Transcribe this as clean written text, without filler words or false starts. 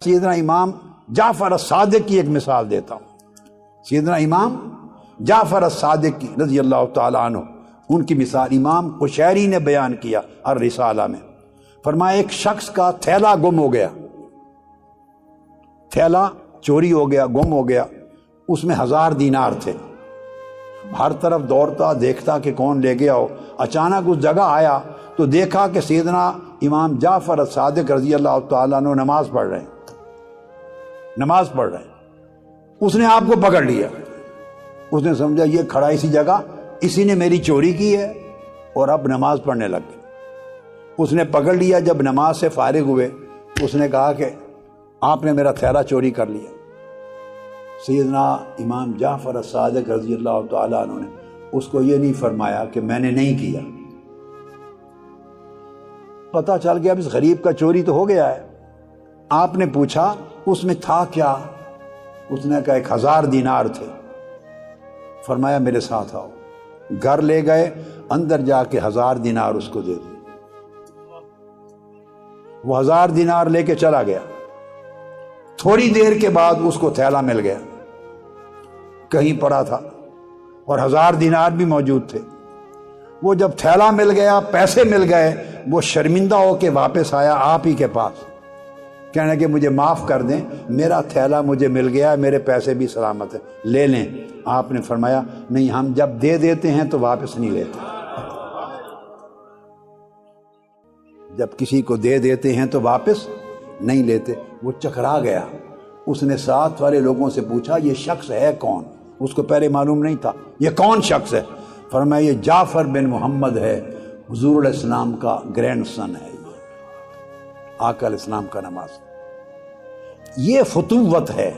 سیدنا امام جعفر الصادق کی ایک مثال دیتا ہوں. سیدنا امام جعفر الصادق کی رضی اللہ تعالیٰ عنہ، ان کی مثال امام قشیری نے بیان کیا الرسالہ میں. فرمایا ایک شخص کا تھیلا گم ہو گیا، تھیلا چوری ہو گیا، گم ہو گیا. اس میں 1000 دینار تھے. ہر طرف دوڑتا دیکھتا کہ کون لے گیا ہو. اچانک اس جگہ آیا تو دیکھا کہ سیدنا امام جعفر الصادق رضی اللہ تعالیٰ عنہ نماز پڑھ رہے ہیں. اس نے آپ کو پکڑ لیا. اس نے سمجھا یہ کھڑا اسی جگہ، اسی نے میری چوری کی ہے اور اب نماز پڑھنے لگ گئے. اس نے پکڑ لیا. جب نماز سے فارغ ہوئے اس نے کہا کہ آپ نے میرا تھیلا چوری کر لیا. سیدنا امام جعفر الصادق رضی اللہ تعالیٰ عنہ نے اس کو یہ نہیں فرمایا کہ میں نے نہیں کیا. پتہ چل گیا اب اس غریب کا چوری تو ہو گیا ہے. آپ نے پوچھا اس میں تھا کیا؟ اس نے کہا 1000 دینار تھے. فرمایا میرے ساتھ آؤ. گھر لے گئے، اندر جا کے 1000 دینار اس کو دے دی. وہ 1000 دینار لے کے چلا گیا. تھوڑی دیر کے بعد اس کو تھیلا مل گیا، کہیں پڑا تھا اور 1000 دینار بھی موجود تھے. وہ جب تھیلا مل گیا، پیسے مل گئے، وہ شرمندہ ہو کے واپس آیا آپ ہی کے پاس، کہنے کہ مجھے معاف کر دیں، میرا تھیلا مجھے مل گیا، میرے پیسے بھی سلامت ہیں، لے لیں. آپ نے فرمایا نہیں، ہم جب دے دیتے ہیں تو واپس نہیں لیتے. جب کسی کو دے دیتے ہیں تو واپس نہیں لیتے. وہ چکرا گیا. اس نے ساتھ والے لوگوں سے پوچھا یہ شخص ہے کون؟ اس کو پہلے معلوم نہیں تھا یہ کون شخص ہے. فرمایا یہ جعفر بن محمد ہے، حضور علیہ السلام کا گرینڈ سن ہے، آقا علیہ السلام کا نماز. یہ فتوت ہے.